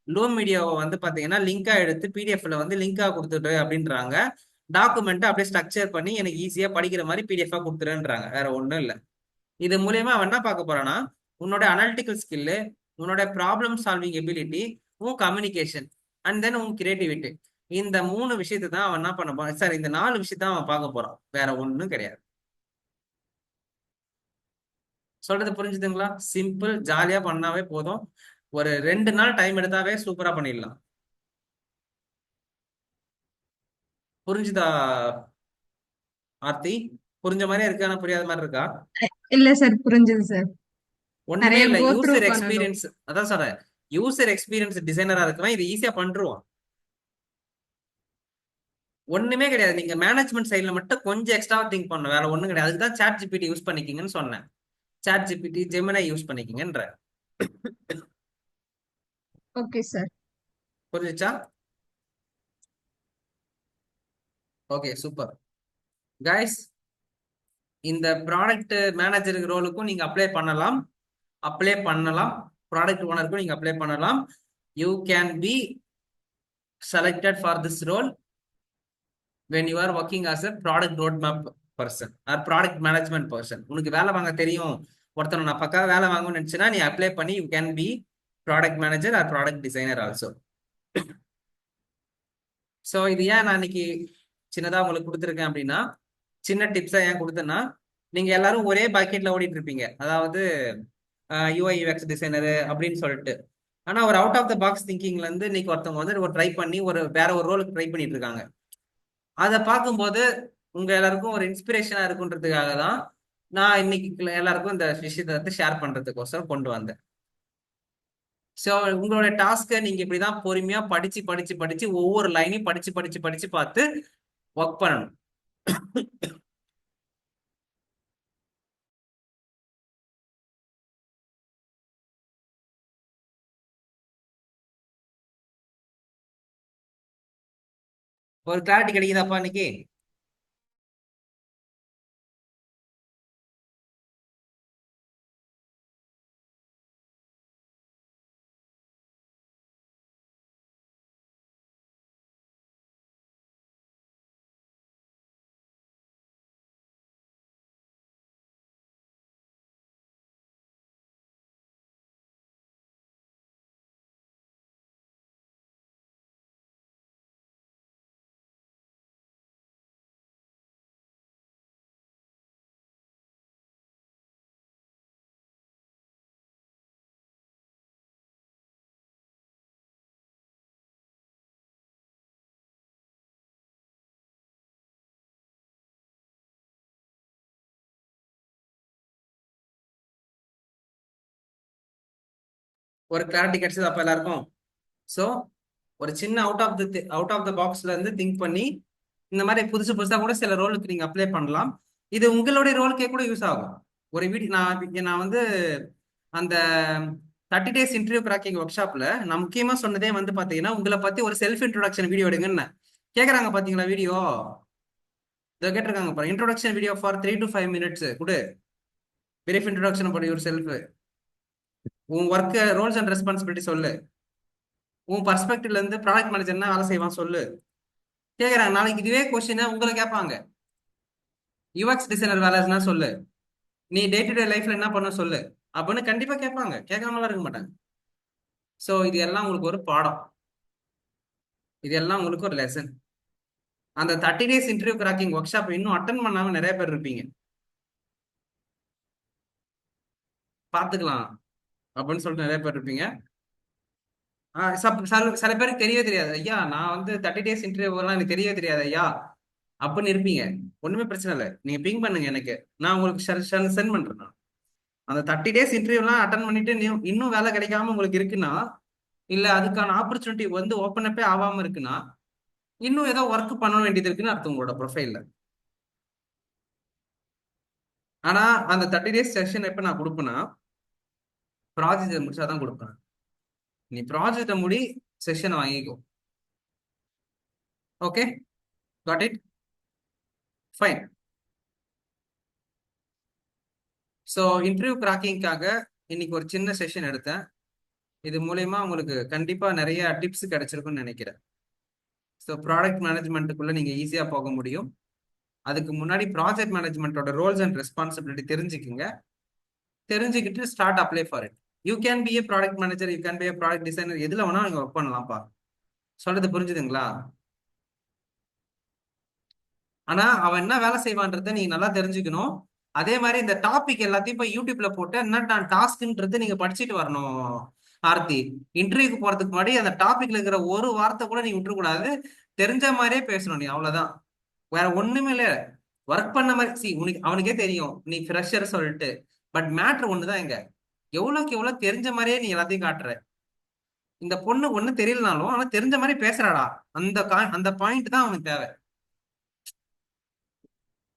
லூம் மீடியாவை வந்து பாத்தீங்கன்னா லிங்கா எடுத்து பிடிஎஃப்ல வந்து லிங்கா கொடுத்துட்டு அப்படின்றாங்க. டாக்குமெண்ட் அப்படியே ஸ்ட்ரக்சர் பண்ணி எனக்கு ஈஸியா படிக்கிற மாதிரி பிடிஎஃபா கொடுத்துருன்றாங்க. வேற ஒண்ணும் இல்லை. இது மூலியமா அவன் என்ன பார்க்க போறான்னா, உன்னோட அனாலிட்டிக்கல் ஸ்கில்லு, உன்னோட ப்ராப்ளம் சால்விங் எபிலிட்டி, உன் கம்யூனிகேஷன் அண்ட் தென் உன் கிரியேட்டிவிட்டி, இந்த 3 விஷயத்தை தான் அவன் என்ன பண்ண போறான். சார் இந்த 4 விஷயத்தான் அவன் பார்க்க போறான், வேற ஒண்ணும் கிடையாது. சொல்றது புரிஞ்சுதுங்களா? சிம்பிள், ஜாலியா பண்ணாவே போதும். ஒரு 2 நாள் டைம் எடுத்தாவே சூப்பரா பண்ணிடலாம். புரிஞ்சுதா ஆர்த்தி? புரிஞ்ச மாதிரியே இருக்கா, ஆனா புரியாத மாதிரி இருக்கா? இல்ல சார், புரிஞ்சுது சார். ஒண்ணுமே நிறைய இல்ல, கோ த்ரூ யூசர் பண்ணணும். எக்ஸ்பீரியன்ஸ் அதான் சொல்றேன். யூசர் எக்ஸ்பீரியன்ஸ் டிசைனரா இருக்கிறவன் இது ஈஸியா பண்றான். ஒண்ணுமே கிடையாது, நீங்க மேனேஜ்மெண்ட் சைட்ல மட்டும் கொஞ்சம் எக்ஸ்ட்ரா திங்க் பண்ணணும், வேற ஒண்ணும் கிடையாது. அதுக்கு தான் சாட் ஜிபிடி யூஸ் பண்ணிக்கிங்கன்னு சொன்னேன். சாட் ஜிபிடி, ஜெமினை யூஸ் பண்ணிக்கிங்கன்ற. Okay sir. புரிஞ்சுச்சா? Okay, super. கைஸ், இந்த ப்ராடக்ட் மேனேஜர் ரோலுக்கும் நீங்க அப்ளை பண்ணலாம். ப்ராடக்ட் ஓனருக்கும் நீங்க அப்ளை பண்ணலாம். You can be selected for this role when you are working as a product roadmap person or product management person. உனக்கு வேலை வாங்க தெரியும், ஒருத்தனை நான் பக்கா வேலை வாங்கணும்னு நினைச்சுன்னா நீ அப்ளை பண்ணி you can B product manager our product designer also. So இது ஏன் நான் இன்னைக்கு சின்னதாக உங்களுக்கு கொடுத்துருக்கேன் அப்படின்னா, சின்ன டிப்ஸாக ஏன் கொடுத்தேன்னா, நீங்கள் எல்லாரும் ஒரே பாக்கெட்டில் ஓடிட்டு இருப்பீங்க, அதாவது யூஐ யூஎக்ஸ் டிசைனரு அப்படின்னு சொல்லிட்டு. ஆனால் ஒரு அவுட் ஆஃப் த பாக்ஸ் திங்கிங்ல இருந்து இன்னைக்கு ஒருத்தவங்க வந்து ஒரு ட்ரை பண்ணி வேற ஒரு ரோலுக்கு ட்ரை பண்ணிட்டு இருக்காங்க. அதை பார்க்கும்போது உங்க எல்லாருக்கும் ஒரு இன்ஸ்பிரேஷனா இருக்குன்றதுக்காக தான் நான் இன்னைக்கு எல்லாருக்கும் இந்த விஷயத்தை வந்து ஷேர் பண்றதுக்கோசரம் கொண்டு வந்தேன். ஸோ உங்களோட டாஸ்க்கை நீங்க இப்படிதான் பொறுமையா படிச்சு படிச்சு படிச்சு ஒவ்வொரு லைனையும் படிச்சு படிச்சு படிச்சு பார்த்து ஒர்க் பண்ணணும். ஒரு கிளாரிட்டி கிடைக்குதாப்பா இன்னைக்கு? ஒரு கிளாரிட்டி கிடைச்சது எல்லாருக்கும்? ஸோ ஒரு சின்ன அவுட் ஆஃப் த பாக்ஸ்ல இருந்து திங்க் பண்ணி இந்த மாதிரி புதுசு புதுசா கூட சில ரோலுக்கு நீங்க அப்ளை பண்ணலாம். இது உங்களுடைய ரோலுக்கே கூட யூஸ் ஆகும். ஒரு வீடியோ நான் வந்து அந்த 30 days இன்டர்வியூ கிராக்கிங் ஒர்க் ஷாப்ல நான் முக்கியமா சொன்னதே வந்து பாத்தீங்கன்னா, உங்களை பத்தி ஒரு செல்ஃப் இன்ட்ரோடக்ஷன் வீடியோ எடுங்கன்னு கேக்குறாங்க. பாத்தீங்களா வீடியோ? இதை கேட்டிருக்காங்க, introduction video for 3 to 5 minutes கொடு. பிரீஃப் இன்ட்ரோடக்ஷன் பண்ணி ஒரு செல்ஃப், உன் ஒர்க் ரோல்ஸ் அண்ட் ரெஸ்பான்சிபிலிட்டி சொல்லு, உன் பர்ஸ்பெக்டிவ்ல இருந்து ப்ராடக்ட் மேனேஜர் என்ன வேலை செய்வான் சொல்லு. கேக்குறாங்க. நாளைக்கு இதுவே கொஸ்டின் உங்களை கேட்பாங்க, யூஎக்ஸ் டிசைனர் வேலை என்ன சொல்லு, நீ டே டு டே லைஃப்ல என்ன பண்ண சொல்லு அப்படின்னு கண்டிப்பா கேட்பாங்க. கேட்காமலாம் இருக்க மாட்டாங்க. ஸோ இது எல்லாம் உங்களுக்கு ஒரு பாடம், இது எல்லாம் உங்களுக்கு ஒரு லெசன். அந்த 30 days interview cracking work shop இன்னும் அட்டன் பண்ணாம நிறைய பேர் இருப்பீங்க. பார்த்துக்கலாம் அப்படின்னு சொல்லிட்டு நிறைய பேர் இருப்பீங்க. சில பேருக்கு தெரியவே தெரியாது, ஐயா நான் வந்து 30 days இன்டர்வியூ எல்லாம் எனக்கு தெரியவே தெரியாது ஐயா அப்படின்னு இருப்பீங்க. ஒண்ணுமே பிரச்சனை இல்லை, நீங்க பிங் பண்ணுங்க எனக்கு, நான் உங்களுக்கு சென்ட் பண்றேன். நான் அந்த 30 days இன்டர்வியூலாம் அட்டன் பண்ணிட்டு இன்னும் வேலை கிடைக்காம உங்களுக்கு இருக்குன்னா, இல்ல அதுக்கான ஆப்பர்ச்சுனிட்டி வந்து ஓப்பன் அப்பே ஆகாம இருக்குன்னா, இன்னும் ஏதோ ஒர்க் பண்ண வேண்டியது இருக்குன்னு அர்த்தம் உங்களோட ப்ரொஃபைல்ல. ஆனா அந்த 30 days செஷன் எப்ப நான் கொடுப்பேன்னா, ப்ராஜெக்ட் முடிச்சாதான் கொடுப்பேன். நீ ப்ராஜெக்ட முடி, செஷனை வாங்கிக்கோ. Okay, got it, fine. So interview கிராக்கிங்காக இன்னைக்கு ஒரு சின்ன செஷன் எடுத்தேன். இது மூலயமா உங்களுக்கு கண்டிப்பா நிறைய டிப்ஸ் கிடைச்சிருக்கும்னு நினைக்கிறேன். ஸோ ப்ராடக்ட் மேனேஜ்மெண்ட்டுக்குள்ள நீங்க ஈஸியா போக முடியும். அதுக்கு முன்னாடி ப்ராஜெக்ட் மேனேஜ்மெண்ட்டோட ரோல்ஸ் அண்ட் ரெஸ்பான்சிபிலிட்டி தெரிஞ்சுக்குங்க. தெரிஞ்சுக்கிட்டு start apply for it. You can B A product manager, you can B A product designer, எதுல வேணா நீங்க ஒர்க் பண்ணலாம்ப்பா. சொல்றது புரிஞ்சுதுங்களா? ஆனா அவன் என்ன வேலை செய்வான்றதை நீங்க நல்லா தெரிஞ்சுக்கணும். அதே மாதிரி இந்த டாபிக் எல்லாத்தையும் இப்ப யூடியூப்ல போட்டு என்ன டாஸ்க்ன்றது நீங்க படிச்சுட்டு வரணும் ஆர்த்தி, இன்டர்வியூக்கு போறதுக்கு முன்னாடி அந்த டாபிக்ல இருக்கிற ஒரு வார்த்தை கூட நீ விட்டுறக்கூடாது. தெரிஞ்ச மாதிரியே பேசணும் நீ, அவ்வளவுதான். வேற ஒண்ணுமே இல்ல. ஒர்க் பண்ண மாதிரி உனக்கு அவனுக்கே தெரியும் நீ ஃப்ரெஷர் சொல்லிட்டு. பட் மேட்ரு ஒண்ணுதான் இங்க, எவ்வளவுக்கு எவ்வளவு தெரிஞ்ச மாதிரியே நீ எல்லாத்தையும் காட்டுற. இந்த பொண்ணு ஒண்ணு தெரியலனாலும் ஆனா தெரிஞ்ச மாதிரி பேசுறாடா, அந்த பாயிண்ட் தான் அவனுக்கு தேவை.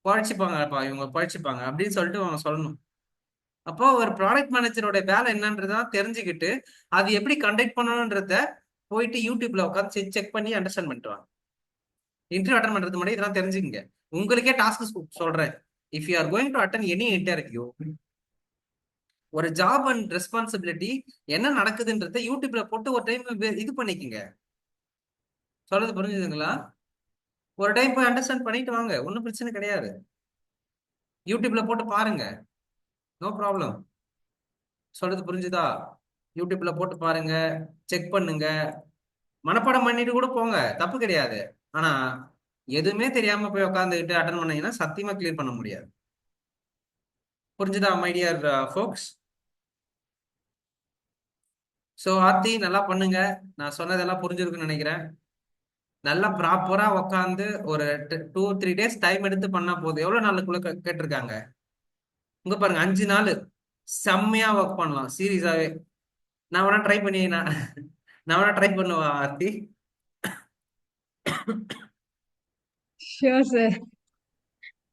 பழிச்சுப்பாங்கப்பா இவங்க, பழிச்சுப்பாங்க அப்படின்னு சொல்லிட்டு அவங்க சொல்லணும். அப்போ ஒரு ப்ராடக்ட் மேனேஜரோட வேலை என்னன்றதான் தெரிஞ்சுக்கிட்டு அது எப்படி கண்டக்ட் பண்ணணும்ன்றத போயிட்டு யூடியூப்ல உட்காந்து செக் பண்ணி அண்டர்ஸ்டாண்ட் பண்ணிட்டு வாங்க. இன்டர்வியூ அட்டன் பண்றது முன்னாடி இதெல்லாம் தெரிஞ்சுக்கங்க. உங்களுக்கே டாஸ்க் சொல்றேன். If you are going to attend any interview, ஒரு ஜாப் அண்ட் ரெஸ்பான்சிபிலிட்டி என்ன நடக்குதுன்றத யூடியூப்ல போட்டு ஒரு டைம் இது பண்ணிக்கங்க. சொல்றது புரிஞ்சுதுங்களா? ஒரு டைம் போய் அண்டர்ஸ்டாண்ட் பண்ணிட்டு வாங்க, ஒன்றும் பிரச்சனை கிடையாது. யூடியூப்ல போட்டு பாருங்க, நோ ப்ராப்ளம். சொல்றது புரிஞ்சுதா? யூடியூப்ல போட்டு பாருங்க, செக் பண்ணுங்க, மனப்பாடம் பண்ணிட்டு கூட போங்க, தப்பு கிடையாது. ஆனா எதுவுமே தெரியாம போய் உட்காந்துக்கிட்டு அட்டன் பண்ணீங்கன்னா சத்தியமா கிளியர் பண்ண முடியாது. புரிஞ்சுதா my dear folks? So Aarthi, நல்லா பண்ணுங்க. நான் சொன்னதெல்லாம் புரிஞ்சிருக்குன்னு நினைக்கிறேன். நல்லா ப்ராப்பரா உட்காந்து ஒரு 2-3 days டைம் எடுத்து பண்ணா போதும். எவ்வளவு நாளுக்குள்ள கேட்டிருக்காங்க? இங்க பாருங்க, 5 நாள் செம்மையா ஒர்க் பண்ணலாம் சீரியஸாவே. நான் வேணா ட்ரை பண்ணி நான் வேணா ட்ரை பண்ணுவா ஆர்த்தி? Sure sir.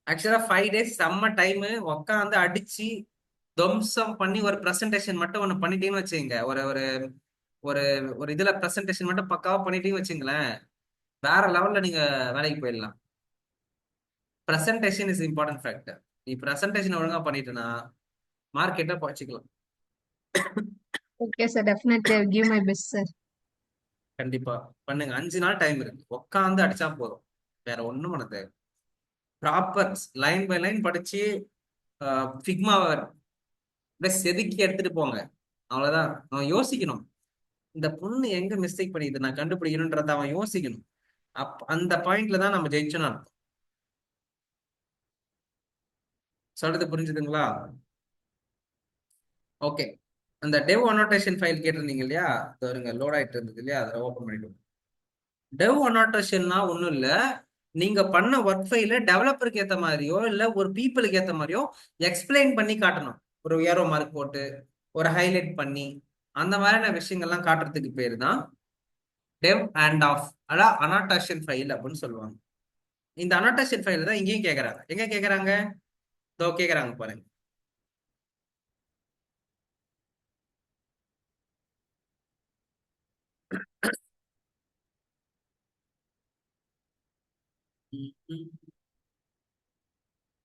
ஆக்சுவலா 5 days செம்ம டைம் உட்காந்து அடிச்சு துவம்சம் பண்ணி ஒரு பிரசன்டேஷன் மட்டும் ஒண்ணு பண்ணிட்டீங்கன்னு வச்சுங்க, ஒரு ஒரு ஒரு ஒரு இதுல பிரசன்டேஷன் மட்டும் பக்காவா பண்ணிட்டீங்கன்னு வச்சுங்களேன், வேற லெவல்ல நீங்க வேலைக்கு போயிடலாம். Presentation is important factor. நீ பிரசன்டேஷன் ஒழுங்கா பண்ணிட்டுனா மார்க்கெட்டை குறைச்சிக்கலாம். Okay sir, definitely I give my best sir. கண்டிப்பா பண்ணுங்க. 5 நாள் டைம் இருக்கு, உட்காந்து அடிச்சா போதும், வேற ஒண்ணும் பண்ண தேவை. ப்ராப்பர் லைன் பை லைன் படிச்சு ஃபிக்மாவை அப்படியே செதுக்கி எடுத்துட்டு போங்க. அவ்வளவுதான். அவன் யோசிக்கணும், இந்த பொண்ணு எங்க மிஸ்டேக் பண்ணிது நான் கண்டுபிடிக்கணும்ன்றத அவன் யோசிக்கணும். அந்த பாயிண்ட்ல தான் நம்ம ஜெயிச்சோம்னு அர்த்தம். சொல்றது புரிஞ்சுதுங்களா? ஓகே. அந்த டெவ் அனோட்டேஷன் ஃபைல் கேட்டிருந்தீங்க இல்லையா, அது லோட் ஆயிட்டு இருந்தது இல்லையா, அதை ஓப்பன் பண்ணிடுவோம். டெவ் அனோட்டேஷன்னா ஒன்றும் இல்லை, நீங்க பண்ண ஒர்க் ஃபைல டெவலப்பருக்கு ஏற்ற மாதிரியோ இல்லை ஒரு பீப்புளுக்கு ஏற்ற மாதிரியோ எக்ஸ்பிளைன் பண்ணி காட்டணும். ஒரு ஏரோ மார்க் போட்டு ஒரு ஹைலைட் பண்ணி அந்த மாதிரியான விஷயங்கள்லாம் காட்டுறதுக்கு பேர் தான் டெவ் அண்ட் ஆஃப், அதான் அனோட்டேஷன் ஃபைல் அப்படின்னு சொல்லுவாங்க. இந்த அனோட்டேஷன் ஃபைல் தான் இங்கேயும் கேட்கறாங்க. எங்க கேட்கறாங்க? இதோ கேட்கறாங்க பாருங்க.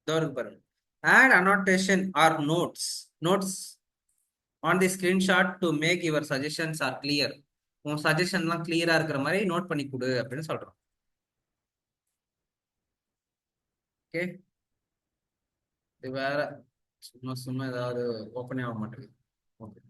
இதோ இருக்கு பாருங்க. Add annotation or notes on the screenshot to make your suggestions are clear. உன் சஜஷன்லாம் கிளியரா இருக்கிற மாதிரி நோட் பண்ணி கொடு அப்படின்னு சொல்றோம். ஓகே, இது வேற சும்மா சும்மா ஏதாவது ஓப்பனே ஆக மாட்டேங்குது. ஓகே,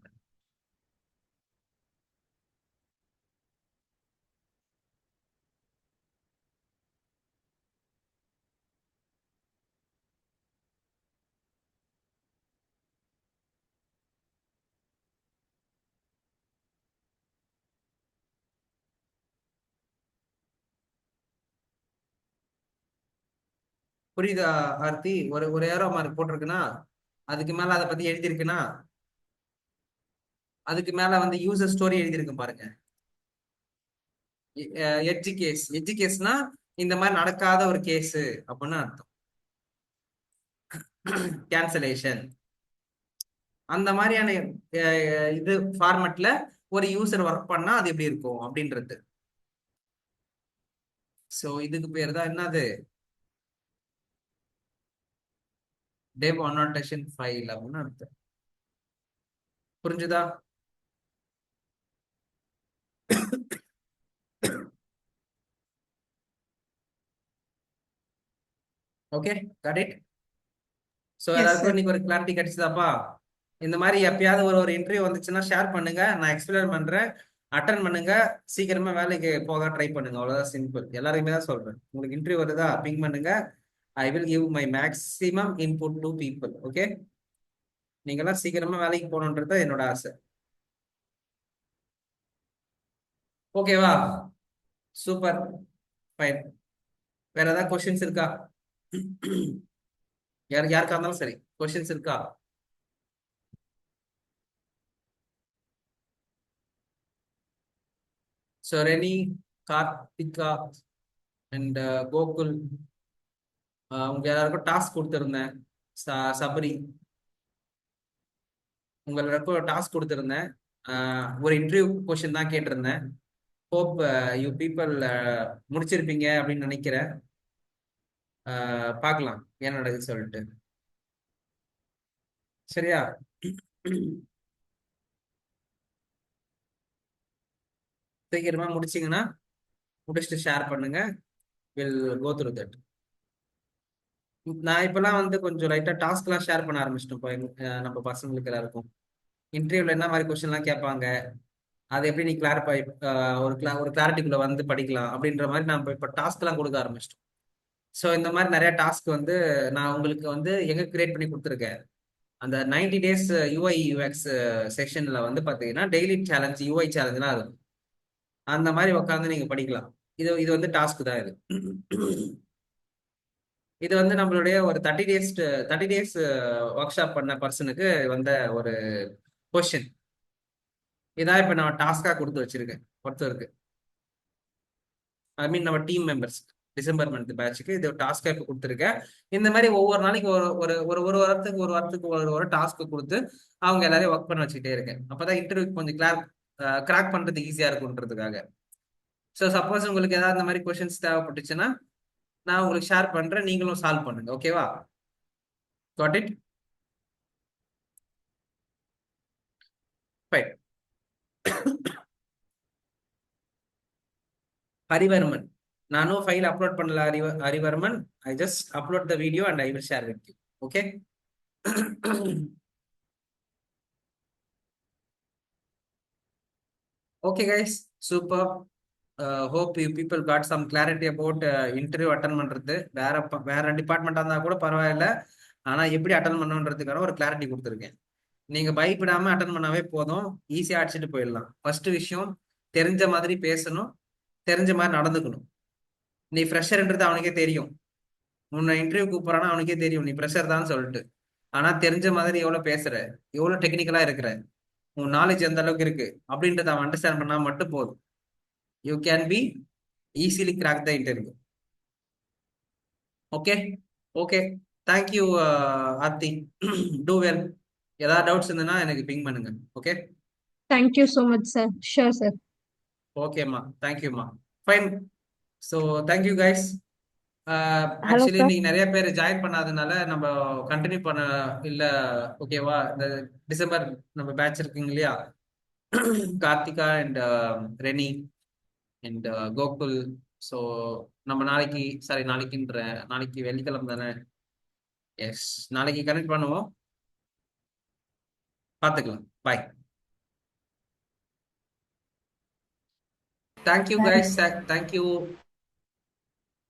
புரியுதா ஆர்த்தி? ஒரு ஒரு ஏரோ மார்க் போட்டிருக்குன்னா அதுக்கு மேல அதை பத்தி எழுதியிருக்குன்னா அதுக்கு மேல வந்து யூசர் ஸ்டோரி எழுதியிருக்கு பாருங்க. எட்ஜி கேஸ்னா இந்த மாதிரி நடக்காத ஒரு கேஸ் அப்படின்னு அர்த்தம். கேன்சலேஷன் அந்த மாதிரியான இது ஃபார்மட்ல ஒரு யூசர் ஒர்க் பண்ணா அது எப்படி இருக்கும் அப்படின்றது. சோ இதுக்கு பேர் தான் என்னது, டெவ் அனோட்டேஷன் ஃபைல் அப்படின்னு அர்த்தம். புரிஞ்சுதா? Okay, got it. So yes எல்லாருக்கும் சார். இன்னைக்கு ஒரு கிளாரிட்டி கிடைச்சதாப்பா? இந்த மாதிரி எப்பயாவது ஒரு ஒரு இன்டர்வியூ வந்துச்சுன்னா ஷேர் பண்ணுங்க, நான் எக்ஸ்பிளைன் பண்றேன். அட்டன் பண்ணுங்க, சீக்கிரமா வேலைக்கு போக ட்ரை பண்ணுங்க. அவ்வளவுதான், சிம்பிள். எல்லாருக்குமே தான் சொல்றேன், உங்களுக்கு இன்டர்வியூ வருதா பிங் பண்ணுங்க. I will give my maximum input to people. Okay, நீங்கெல்லாம் சீக்கிரமா வேலைக்கு போகணுன்றது என்னோட ஆசை. ஓகேவா? Super, fine. வேற ஏதாவது கொஸ்டின்ஸ் இருக்கா? யாருக்கா இருந்தாலும் சரி, கொஸ்டின்ஸ் இருக்கா? So Rennie, Karthika and Gokul, உங்க எல்லாருக்கும் டாஸ்க் கொடுத்துருந்தேன். சபரி, உங்க எல்லாருக்கும் டாஸ்க் கொடுத்துருந்தேன். ஒரு இன்டர்வியூ கொஸ்டின் தான் கேட்டிருந்தேன். ஹோப் யூ பீப்புள் முடிச்சிருப்பீங்க அப்படின்னு நினைக்கிறேன். பார்க்கலாம் என்ன நடக்குது சொல்லிட்டு. சரியா? சீக்கிரமா முடிச்சிங்கன்னா முடிச்சுட்டு ஷேர் பண்ணுங்க. Will go through that. நான் இப்பெல்லாம் வந்து கொஞ்சம் லைட்டா டாஸ்க்லாம் ஷேர் பண்ண ஆரம்பிச்சிட்டோம். இப்போ நம்ம பசங்களுக்கு எல்லாருக்கும் இன்டர்வியூல என்ன மாதிரி கொஸ்டின்லாம் கேட்பாங்க, அதை எப்படி நீ கிளாரிஃபை, ஒரு கிளாரிட்டிக்குள்ள வந்து படிக்கலாம் அப்படின்ற மாதிரி நம்ம இப்போ டாஸ்க்லாம் கொடுக்க ஆரம்பிச்சிட்டோம். ஸோ இந்த மாதிரி நிறைய டாஸ்க் வந்து நான் உங்களுக்கு வந்து எங்க கிரியேட் பண்ணி கொடுத்துருக்கேன். அந்த 90 டேஸ் யூஐ யூஎக்ஸ் செஷன்ல வந்து பாத்தீங்கன்னா டெய்லி சேலஞ்ச், யூஐ சேலஞ்ச்லாம் இருக்கும். அந்த மாதிரி உட்காந்து நீங்க படிக்கலாம். இது இது வந்து டாஸ்க் தான் இது. இது வந்து நம்மளுடைய ஒரு 30 டேஸ் ஒர்க் ஷாப் பண்ண பர்சனுக்கு வந்த ஒரு கொஸ்டின். இதான் இப்ப நான் டாஸ்கா கொடுத்து வச்சிருக்கேன் ஒருத்தருக்கு. ஐ மீன் நம்ம டீம் மெம்பர்ஸ் டிசம்பர் மந்த் பேட்சுக்கு இது டாஸ்கா இப்ப கொடுத்துருக்கேன். இந்த மாதிரி ஒவ்வொரு நாளைக்கு ஒரு ஒரு ஒரு ஒரு வாரத்துக்கு ஒரு டாஸ்க் கொடுத்து அவங்க எல்லாரையும் ஒர்க் பண்ண வச்சுக்கிட்டே இருக்கேன். அப்பதான் இன்டர்வியூ கொஞ்சம் கிராக் பண்றது ஈஸியா இருக்கும்ன்றதுக்காக. ஸோ சப்போஸ் உங்களுக்கு ஏதாவது இந்த மாதிரி கொஸ்டின்ஸ் தேவைப்பட்டுச்சுன்னா நான் உங்களுக்கு ஷேர் பண்றேன், நீங்களும் சால்வ் பண்ணுங்க. ஓகேவா? God it? ஃபைன். ஹரிவர்மன், நானும் ஃபைல் அப்லோட் பண்ணல. Harivarman, I just upload the video and I will share with you. Okay? Okay guys, super. Hope you people got some clarity about interview attend பண்றது. வேற டிபார்ட்மெண்டா இருந்தா கூட பரவாயில்ல, ஆனா எப்படி அட்டன் பண்ணணுன்றதுக்கான ஒரு கிளாரிட்டி கொடுத்துருக்கேன். நீங்க பயப்படாம அட்டன் பண்ணாவே போதும், ஈஸியா அடிச்சுட்டு போயிடலாம். ஃபர்ஸ்ட் விஷயம், தெரிஞ்ச மாதிரி பேசணும், தெரிஞ்ச மாதிரி நடந்துக்கணும். நீ ஃப்ரெஷர்ன்றது அவனுக்கே தெரியும். உன்னை இன்டர்வியூ கூப்பிடறானா அவனுக்கே தெரியும் நீ ஃப்ரெஷர் தான் சொல்லிட்டு. ஆனா தெரிஞ்ச மாதிரி எவ்வளவு பேசுற, எவ்வளவு டெக்னிக்கலா இருக்கிற, உன் நாலேஜ் எந்த அளவுக்கு இருக்கு அப்படின்றத அவன் அண்டர்ஸ்டாண்ட் பண்ணா மட்டும் போதும். You can be easily crack the interview. Okay? Okay, thank you Aarthi. Two well. ஏதாவது டவுட்ஸ் இருந்ததுன்னா எனக்கு பிங் பண்ணுங்க. Okay? Thank you so much, sir. Sure, sir. ஓகேம்மா, தேங்க்யூம்மா. Fine. So thank you guys. Hello, actually sir. இன்னைக்கு நிறைய பேர் ஜாயின் பண்ணாதனால நம்ம கண்டினியூ பண்ண இல்ல. ஓகேவா? இந்த டிசம்பர் நம்ம பேட்ச் இருக்குங்க இல்லையா, Karthika and Rennie and Gokul. So நம்ம நாளைக்கு, சாரி நாளைக்கு வெள்ளிக்கிழமை தானே? எஸ், நாளைக்கு கனெக்ட் பண்ணுவோம். பார்த்துக்கலாம். Bye. Thank you Bye. Guys, thank you.